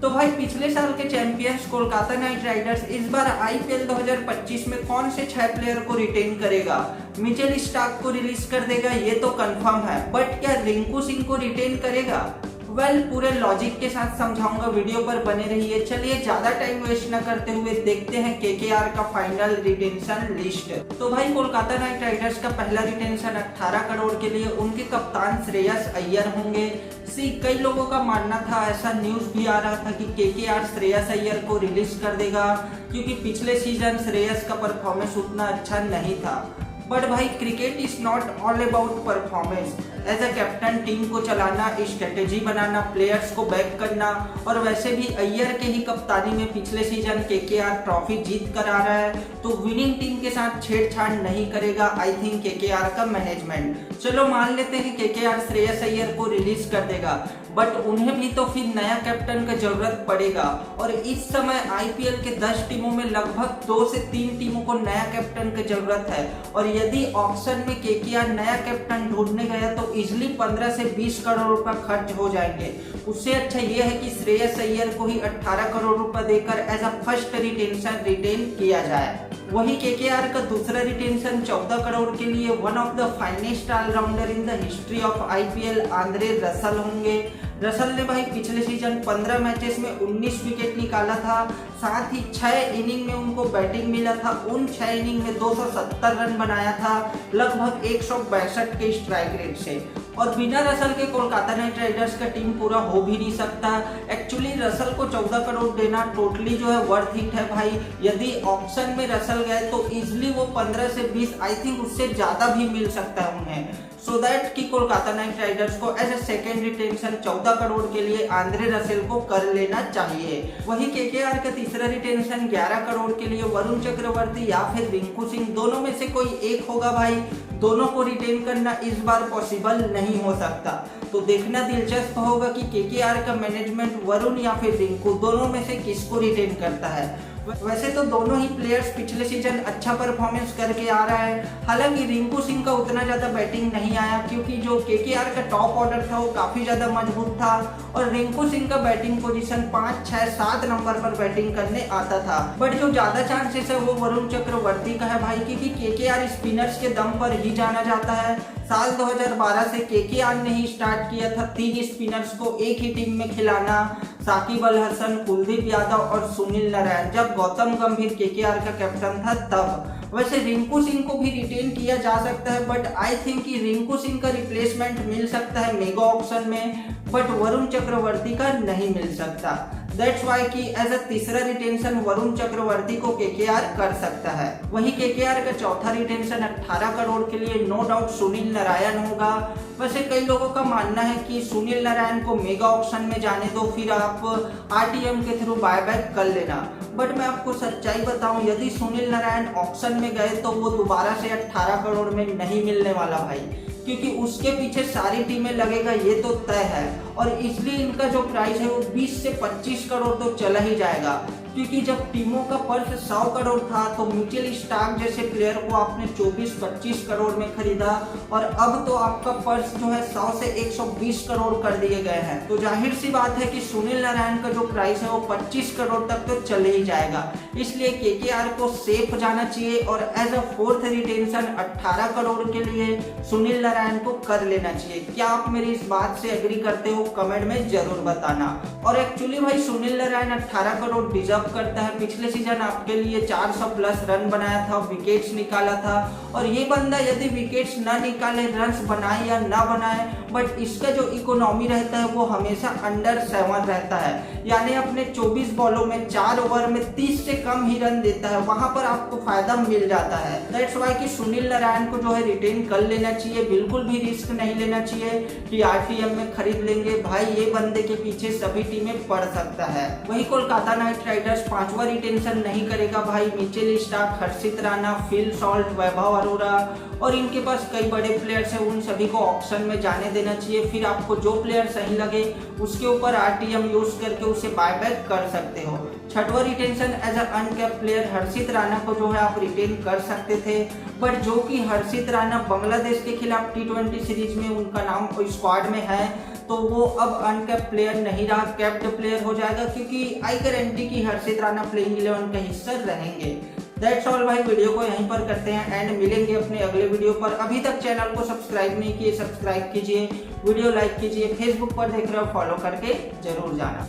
तो भाई पिछले साल के चैंपियंस कोलकाता नाइट राइडर्स इस बार आईपीएल 2025 में कौन से 6 प्लेयर को रिटेन करेगा? मिचेल स्टार्क को रिलीज कर देगा, ये तो कंफर्म है, बट क्या रिंकू सिंह को रिटेन करेगा? पूरे लॉजिक के साथ समझाऊंगा, वीडियो पर बने रहिए। चलिए ज्यादा टाइम वेस्ट न करते हुए देखते हैं केकेआर का फाइनल रिटेंशन लिस्ट। तो भाई कोलकाता नाइट राइडर्स का पहला रिटेंशन 18 करोड़ के लिए उनके कप्तान श्रेयस अय्यर होंगे। कई लोगों का मानना था, ऐसा न्यूज भी आ रहा था कि केकेआर श्रेयस अय्यर को रिलीज कर देगा क्योंकि पिछले सीजन श्रेयस का परफॉर्मेंस उतना अच्छा नहीं था। बट भाई cricket is not all about performance. As a captain team को चलाना, स्ट्रेटेजी बनाना, प्लेयर्स को बैक करना, और वैसे भी अय्यर के ही कप्तानी में पिछले सीजन केकेआर ट्रॉफी जीत कर आ रहा है, तो विनिंग टीम के साथ छेड़छाड़ नहीं करेगा आई थिंक केकेआर का मैनेजमेंट। चलो मान लेते हैं केकेआर श्रेयस अय्यर को रिलीज कर देगा, बट उन्हें भी तो फिर नया कैप्टन का जरूरत पड़ेगा, और इस समय आईपीएल के 10 टीमों में लगभग 2 से 3 टीमों को नया कैप्टन की जरूरत है, और यदि ऑक्शन में केकेआर नया कैप्टन ढूंढने गया तो इजिली 15 से 20 करोड़ रुपए खर्च हो जाएंगे। उससे अच्छा यह है कि श्रेयस अय्यर को ही 18 करोड़ रुपए देकर एज अ फर्स्ट रिटेन किया जाए। वही केकेआर का दूसरा रिटेंशन 14 करोड़ के लिए one of the finest allrounder in the history of IPL Andre Russell होंगे। रसल ने भाई पिछले सीजन 15 मैचेस में 19 विकेट निकाला था, साथ ही 6 इनिंग में उनको बैटिंग मिला था। उन 6 इनिंग में 270 रन बनाया था, लगभग 162 के स्ट्राइक रेट से। और बिना रसल के कोलकाता नाइट राइडर्स का टीम पूरा हो भी नहीं सकता। एक्चुअली रसल को 14 करोड़ देना टोटली जो है वर्थ इट है भाई। यदि ऑप्शन में रसल गए तो इजिली वो 15 से 20, आई थिंक उससे ज्यादा भी मिल सकता है उन्हें, सो दैट कि कोलकाता नाइट राइडर्स को as a second retention 14 crore के लिए आंद्रे रसेल को कर लेना चाहिए। वही केकेआर का तीसरा रिटेंशन 11 करोड़ के लिए वरुण चक्रवर्ती या फिर रिंकू सिंह, दोनों में से कोई एक होगा भाई। दोनों को रिटेन करना इस बार पॉसिबल नहीं हो सकता, तो देखना दिलचस्प होगा कि केकेआर का मैनेजमेंट वरुण या फिर रिंकू दोनों में से किसको रिटेन करता है। वैसे तो दोनों ही प्लेयर्स पिछले सीजन अच्छा परफॉर्मेंस करके आ रहा है, हालांकि रिंकू सिंह का उतना ज्यादा बैटिंग नहीं आया क्योंकि जो केकेआर का टॉप ऑर्डर था वो काफी ज्यादा मजबूत था, और रिंकू सिंह का बैटिंग पोजीशन 5, 6, 7 नंबर पर बैटिंग करने आता था। बट जो ज्यादा चांसेस है वो वरुण चक्रवर्ती का है भाई, क्योंकि केकेआर स्पिनर्स के दम पर ही जाना जाता है। साल 2012 से केकेआर ने ही स्टार्ट किया था 3 स्पिनर्स को एक ही टीम में खिलाना, साकिब अल हसन, कुलदीप यादव और सुनील नारायण, जब गौतम गंभीर केकेआर का कैप्टन था तब। वैसे रिंकू सिंह को भी रिटेन किया जा सकता है, बट आई थिंक कि रिंकू सिंह का रिप्लेसमेंट मिल सकता है मेगा ऑप्शन में, बट वरुण चक्रवर्ती का नहीं मिल सकता। दैट्स वाई कि एज अ तीसरा रिटेंशन वरुण चक्रवर्ती को केकेआर कर सकता है। वही केकेआर का चौथा रिटेंशन 18 करोड़ के लिए नो डाउट सुनील नारायण होगा। वैसे कई लोगों का मानना है कि सुनील नारायण को मेगा ऑप्शन में जाने दो, फिर आप आरटीएम के थ्रू बायबैक कर लेना, बट मैं आपको सच्चाई बताऊं, यदि सुनील नारायण ऑप्शन में गए तो वो दोबारा से 18 करोड़ में नहीं मिलने वाला भाई, क्योंकि उसके पीछे सारी टीमें लगेगा ये तो तय है, और इसलिए इनका जो प्राइस है वो 20 से 25 करोड़ तो चला ही जाएगा। क्योंकि जब टीमों का पर्स 100 करोड़ था तो मिचेल स्टार्क जैसे प्लेयर को आपने 24-25 करोड़ में खरीदा, और अब तो आपका पर्स जो है 100 से 120 करोड़ कर दिए गए हैं, तो जाहिर सी बात है कि सुनील नारायण का जो प्राइस है वो 25 करोड़ तक तो चले ही जाएगा। इसलिए केकेआर को सेफ जाना चाहिए और as a fourth retention 18 crore के लिए सुनील नारायण को कर लेना चाहिए। क्या आप मेरी इस बात से एग्री करते हो? कमेंट में जरूर बताना। और एक्चुअली भाई सुनील नारायण 18 करोड़ डिजर्व करता है। पिछले सीजन आपके लिए 400 प्लस रन बनाया था, विकेट्स निकाला था, और ये बंदा यदि विकेट्स ना निकाले, रन्स बनाए या ना बनाए, बट इसका जो इकोनॉमी रहता है वो हमेशा अंडर 7 रहता है, यानी अपने 24 बॉलों में 4 ओवर में 30 से कम ही रन देता है, वहां पर आपको फायदा मिल जाता है। दैट्स वाई कि सुनील नारायण को जो है रिटेन कर लेना चाहिए, बिल्कुल भी रिस्क नहीं लेना चाहिए कि आरटीएम में खरीद लेंगे भाई, ये बंदे के पीछे सभी टीमें पड़ सकता है। वही कोलकाता नाइट राइडर्स 5वां रिटेंशन नहीं करेगा भाई। मिचेल स्टार्क, हर्षित राणा, फिल सॉल्ट, वैभव अरोरा, और इनके पास कई बड़े प्लेयर्स हैं, उन सभी को ऑप्शन में जाने देना चाहिए। फिर आपको जो प्लेयर सही लगे उसके ऊपर आरटीएम यूज करके उसे बायबैक कर सकते हो। 6वां retention as a uncapped player Harshit Rana को जो है आप रिटेन कर सकते थे, बट जो कि हर्षित राणा बांग्लादेश के खिलाफ T20 सीरीज में उनका नाम स्क्वाड में है, तो वो अब अनकैप्ड प्लेयर नहीं रहा, कैप्ड प्लेयर हो जाएगा, क्योंकि आई गारंटी की हर्षित राणा प्लेइंग 11 का हिस्सा रहेंगे। दैट्स ऑल भाई, वीडियो को यहीं पर करते हैं एंड मिलेंगे अपने अगले वीडियो पर। अभी तक चैनल को सब्सक्राइब नहीं किए, सब्सक्राइब कीजिए, वीडियो लाइक कीजिए, फेसबुक पर देख रहे हो फॉलो करके जरूर जाना।